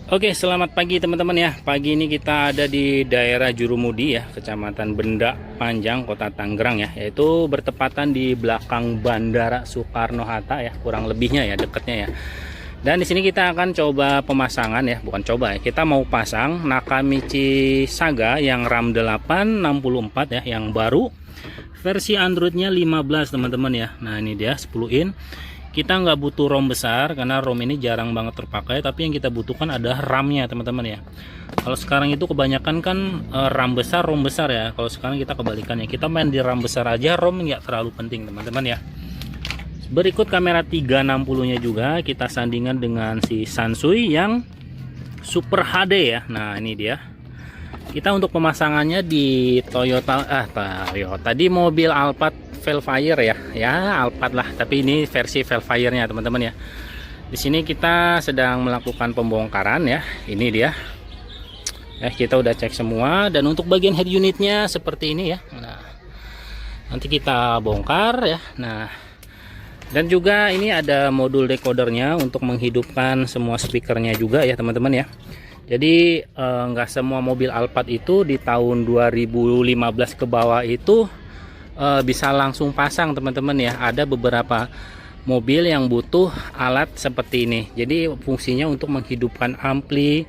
Oke, selamat pagi teman-teman ya. Pagi ini kita ada di daerah Jurumudi ya, Kecamatan Benda Panjang, Kota Tangerang ya, yaitu bertepatan di belakang Bandara Soekarno-Hatta ya, kurang lebihnya ya, dekatnya ya. Dan di sini kita akan coba pemasangan ya, bukan coba ya, kita mau pasang Nakamichi Saga yang RAM 864 ya, yang baru. Versi Androidnya 15 teman-teman ya. Nah ini dia 10 in. Kita nggak butuh ROM besar karena ROM ini jarang banget terpakai, tapi yang kita butuhkan adalah RAM-nya teman-teman ya. Kalau sekarang itu kebanyakan kan RAM besar, ROM besar ya. Kalau sekarang kita kebalikannya, kita main di RAM besar aja, ROM nggak terlalu penting teman-teman ya. Berikut kamera 360-nya juga kita sandingan dengan si Sansui yang Super HD ya. Nah ini dia. Kita untuk pemasangannya di Toyota di mobil Alphard Velfire ya Alphard lah, tapi ini versi Velfire-nya teman-teman ya. Di sini kita sedang melakukan pembongkaran ya. Ini dia. Kita udah cek semua, dan untuk bagian head unitnya seperti ini ya. Nah, nanti kita bongkar ya. Nah, dan juga ini ada modul decodernya untuk menghidupkan semua speakernya juga ya teman-teman ya. Jadi nggak semua mobil Alphard itu di tahun 2015 ke bawah itu bisa langsung pasang teman-teman ya. Ada beberapa mobil yang butuh alat seperti ini, jadi fungsinya untuk menghidupkan ampli,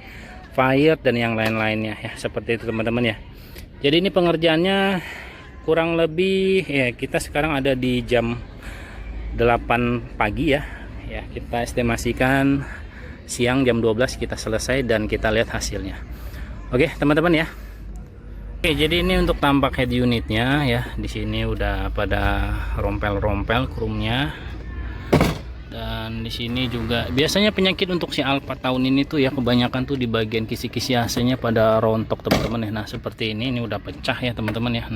fire dan yang lain-lainnya ya, seperti itu teman-teman ya. Jadi ini pengerjaannya kurang lebih ya, kita sekarang ada di jam 8 pagi ya. Kita estimasikan siang jam 12 kita selesai dan kita lihat hasilnya. Oke teman-teman ya. Oke, jadi ini untuk tampak head unitnya ya. Di sini udah pada rompel-rompel krumnya. Dan di sini juga biasanya penyakit untuk si Alphard tahun ini tuh ya, kebanyakan tuh di bagian kisi-kisi AC-nya pada rontok teman-teman ya. Nah, seperti ini udah pecah ya teman-teman ya.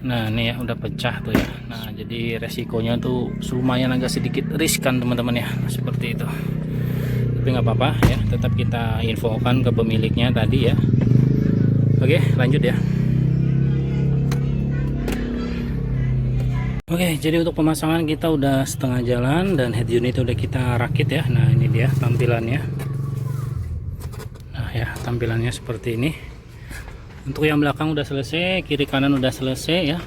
Nah, ini ya udah pecah tuh ya. Nah, jadi resikonya tuh lumayan agak sedikit riskan teman-teman ya. Nah, seperti itu. Tapi nggak apa-apa ya, tetap kita infokan ke pemiliknya tadi ya. Oke, lanjut ya. Oke, jadi untuk pemasangan kita udah setengah jalan dan head unit udah kita rakit ya. Nah, ini dia tampilannya. Nah, ya, tampilannya seperti ini. Untuk yang belakang udah selesai, kiri kanan udah selesai ya.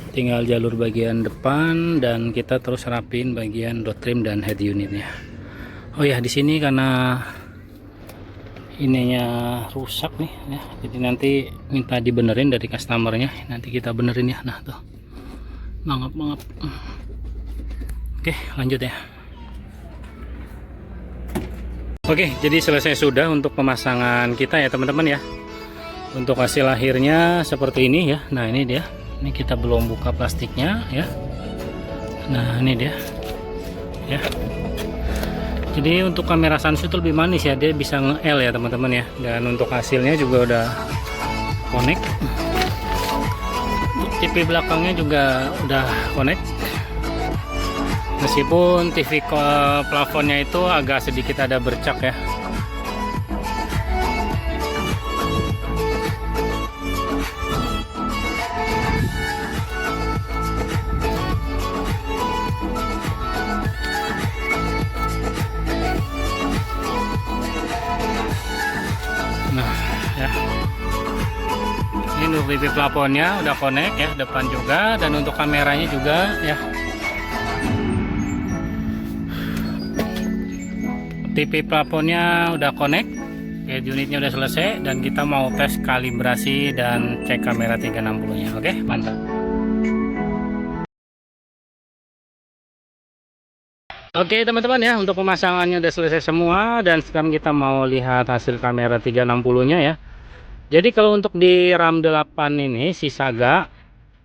Tinggal jalur bagian depan dan kita terus rapin bagian dot trim dan head unitnya. Oh ya, di sini karena ininya rusak nih ya, jadi nanti minta dibenerin dari customernya, nanti kita benerin ya. Nah tuh mangap. Oke, lanjut ya. Oke, jadi selesai sudah untuk pemasangan kita ya teman-teman ya. Untuk hasil akhirnya seperti ini ya. Nah ini dia, ini kita belum buka plastiknya ya. Nah ini dia ya. Jadi untuk kamera Sansui itu lebih manis ya, dia bisa nge-L ya teman-teman ya. Dan untuk hasilnya juga udah connect. Untuk TV belakangnya juga udah connect. Meskipun TV plafonnya itu agak sedikit ada bercak ya. Nah ya, ini untuk TV plafonnya udah connect ya, depan juga, dan untuk kameranya juga ya. TV plafonnya udah connect, head unitnya udah selesai, dan kita mau tes kalibrasi dan cek kamera 360 nya. Oke, mantap. Oke teman-teman ya, untuk pemasangannya udah selesai semua, dan sekarang kita mau lihat hasil kamera 360 nya ya. Jadi kalau untuk di RAM 8 ini si Saga,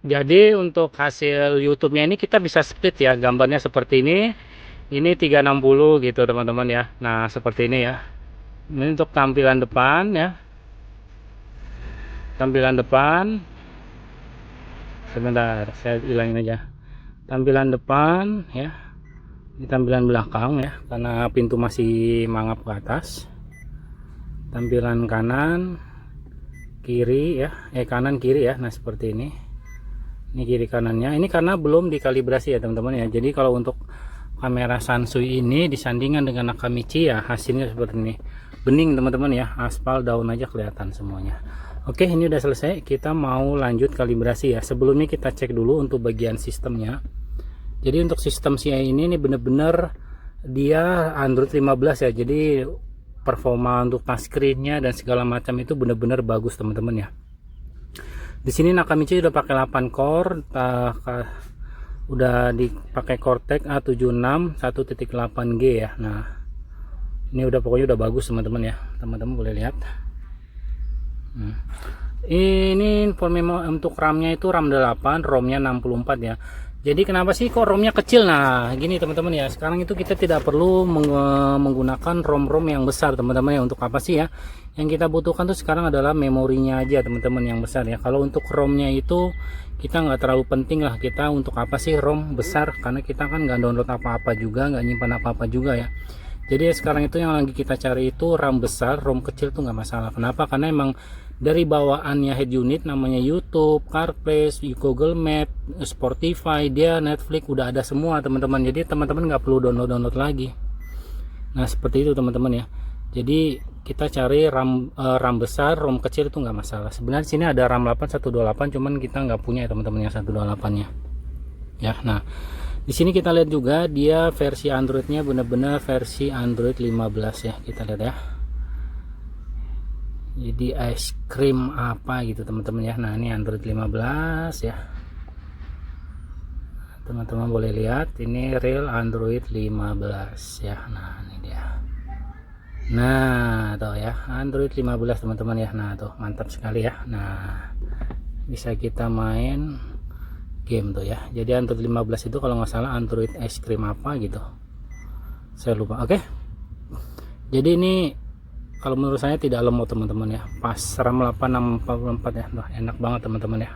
jadi untuk hasil YouTube-nya ini kita bisa split ya, gambarnya seperti ini 360 gitu teman-teman ya. Nah seperti ini ya. Ini untuk tampilan depan ya, tampilan depan, sebentar saya bilangin aja, tampilan depan ya. Ini tampilan belakang ya, karena pintu masih mangap ke atas. Tampilan kanan, kiri ya, kanan kiri ya. Nah seperti ini kiri kanannya. Ini karena belum dikalibrasi ya teman-teman ya. Jadi kalau untuk kamera Sansui ini disandingkan dengan Nakamichi ya, hasilnya seperti ini. Bening teman-teman ya, aspal daun aja kelihatan semuanya. Oke, ini udah selesai. Kita mau lanjut kalibrasi ya. Sebelumnya kita cek dulu untuk bagian sistemnya. Jadi untuk sistem CI ini bener-bener dia Android 15 ya. Jadi performa untuk touchscreen-nya dan segala macam itu bener-bener bagus teman-teman ya. Di sini Nakamichi udah pakai 8 core, udah dipakai Cortex A76 1.8G ya. Nah, ini udah pokoknya udah bagus teman-teman ya. Teman-teman boleh lihat. Ini untuk RAM-nya itu RAM 8, ROM-nya 64 ya. Jadi kenapa sih kok ROM-nya kecil? Nah, gini teman-teman ya. Sekarang itu kita tidak perlu menggunakan ROM-ROM yang besar teman-teman ya. Untuk apa sih ya? Yang kita butuhkan tuh sekarang adalah memorinya aja teman-teman yang besar ya. Kalau untuk ROM-nya itu kita nggak terlalu penting lah, kita untuk apa sih ROM besar, karena kita kan nggak download apa-apa juga, nggak nyimpan apa-apa juga ya. Jadi sekarang itu yang lagi kita cari itu RAM besar, ROM kecil tuh nggak masalah. Kenapa? Karena emang dari bawaannya head unit namanya YouTube, CarPlay, Google Map, Spotify, dia Netflix udah ada semua teman-teman. Jadi teman-teman nggak perlu download lagi. Nah seperti itu teman-teman ya. Jadi kita cari RAM besar, ROM kecil itu nggak masalah. Sebenarnya sini ada RAM 8 128, cuman kita nggak punya ya teman-teman yang 128-nya. Ya, nah di sini kita lihat juga dia versi Androidnya benar-benar versi Android 15 ya. Kita lihat ya. Jadi ice cream apa gitu teman-teman ya. Nah ini Android 15 ya, teman-teman boleh lihat ini real Android 15 ya. Nah ini dia. Nah tuh ya Android 15 teman-teman ya. Nah tuh mantap sekali ya. Nah bisa kita main game tuh ya. Jadi Android 15 itu kalau nggak salah Android ice cream apa gitu, saya lupa. Oke, jadi ini kalau menurut saya tidak lemot teman-teman ya, pas RAM 8644 ya. Nah, enak banget teman-teman ya.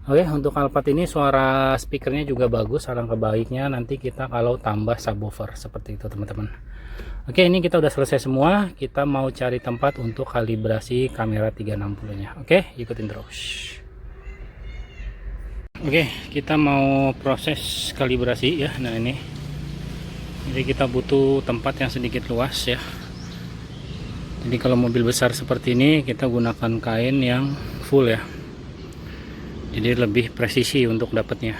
Oke, untuk Alphard ini suara speakernya juga bagus. Alangkah baiknya nanti kita kalau tambah subwoofer seperti itu teman-teman. Oke, ini kita udah selesai semua. Kita mau cari tempat untuk kalibrasi kamera 360 nya. Oke, ikutin terus. Oke, kita mau proses kalibrasi ya. Nah ini, jadi kita butuh tempat yang sedikit luas ya. Jadi kalau mobil besar seperti ini kita gunakan kain yang full ya. Jadi lebih presisi untuk dapatnya.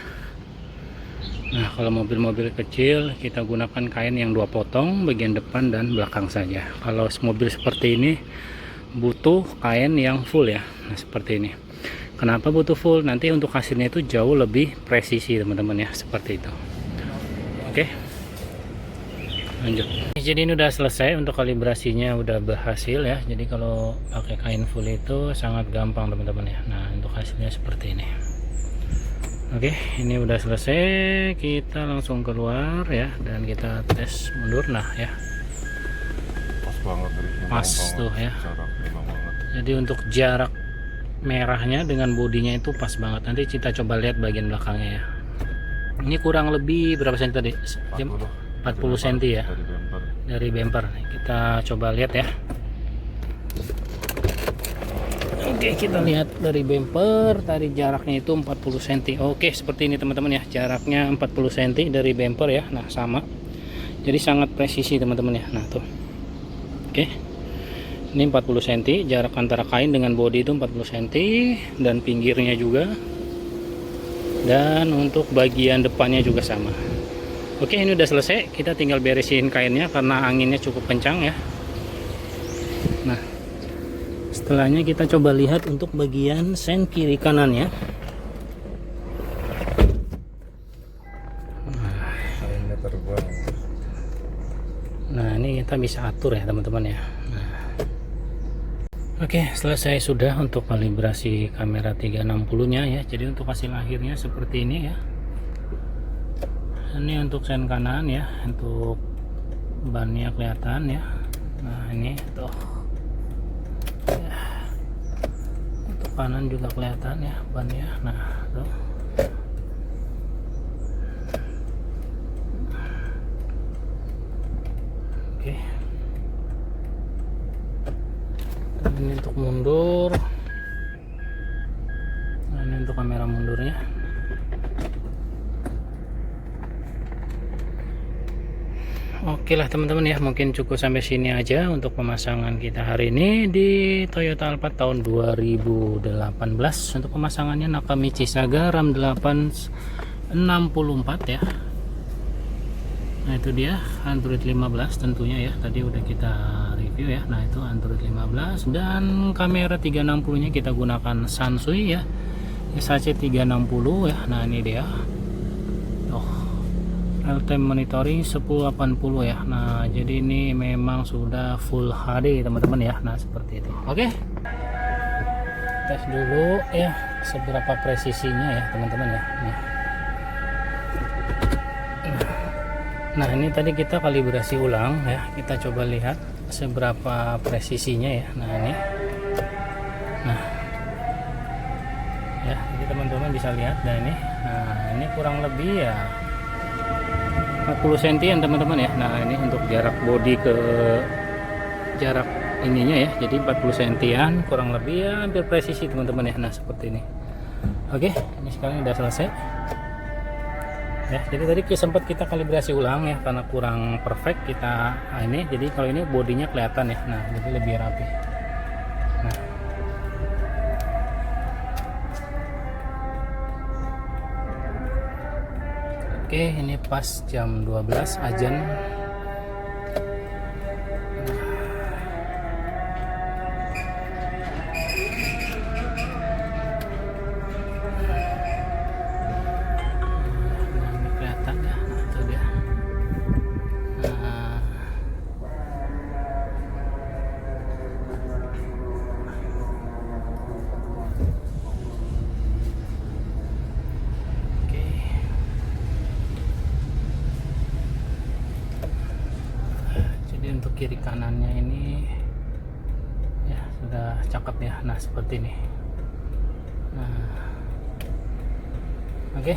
Nah kalau mobil-mobil kecil kita gunakan kain yang 2 potong, bagian depan dan belakang saja. Kalau mobil seperti ini butuh kain yang full ya. Nah seperti ini. Kenapa butuh full? Nanti untuk hasilnya itu jauh lebih presisi teman-teman ya. Seperti itu. Oke, lanjut. Jadi ini udah selesai untuk kalibrasinya, udah berhasil ya. Jadi kalau pakai kain full itu sangat gampang teman-teman ya. Nah untuk hasilnya seperti ini. Oke, ini udah selesai. Kita langsung keluar ya dan kita tes mundur. Nah ya, pas banget, pas tuh ya. Jadi untuk jarak merahnya dengan bodinya itu pas banget. Nanti kita coba lihat bagian belakangnya ya. Ini kurang lebih berapa senti tadi? 40 cm ya dari bumper. Kita coba lihat ya. Oke, kita lihat dari bumper tadi jaraknya itu 40 cm. Oke, seperti ini teman-teman ya, jaraknya 40 cm dari bumper ya. Nah sama, jadi sangat presisi teman-teman ya. Nah tuh, oke, ini 40 cm jarak antara kain dengan bodi itu 40 cm, dan pinggirnya juga, dan untuk bagian depannya juga sama. Oke, ini udah selesai. Kita tinggal beresin kainnya karena anginnya cukup kencang ya. Nah setelahnya kita coba lihat untuk bagian sen kiri kanan ya. Nah ini kita bisa atur ya teman-teman ya. Nah, oke, selesai sudah untuk kalibrasi kamera 360 nya ya. Jadi untuk hasil akhirnya seperti ini ya. Ini untuk sen kanan ya, untuk bannya kelihatan ya. Nah ini tuh ya. Untuk kanan juga kelihatan ya bannya. Nah tuh, oke. Dan ini untuk mundur. Nah ini untuk kamera mundurnya. Oke lah teman-teman ya, mungkin cukup sampai sini aja untuk pemasangan kita hari ini di Toyota Alphard tahun 2018. Untuk pemasangannya Nakamichi Saga RAM 864 ya. Nah itu dia Android 15 tentunya ya, tadi udah kita review ya. Nah itu Android 15 dan kamera 360 nya kita gunakan Sansui ya, SHC 360 ya. Nah ini dia real time monitoring 1080 ya. Nah jadi ini memang sudah full HD teman-teman ya. Nah seperti itu. Oke, tes dulu ya seberapa presisinya ya teman-teman ya. Nah ini tadi kita kalibrasi ulang ya, kita coba lihat seberapa presisinya ya. Nah ini, nah ya, jadi teman-teman bisa lihat. Nah ini kurang lebih ya 40 cm teman-teman ya. Nah ini untuk jarak bodi ke jarak ininya ya, jadi 40 cm kurang lebih ya, hampir presisi teman-teman ya. Nah seperti ini. Oke, ini sekarang udah selesai ya. Jadi tadi sempat kita kalibrasi ulang ya, karena kurang perfect kita ini. Jadi kalau ini bodinya kelihatan ya, nah jadi lebih rapi. Nah oke, ini pas jam 12 azan. Ini kelihatan ya, nah itu dia. Nah, oke. Jadi untuk kiri kanannya ini ya sudah cakep ya. Nah seperti ini. Nah oke.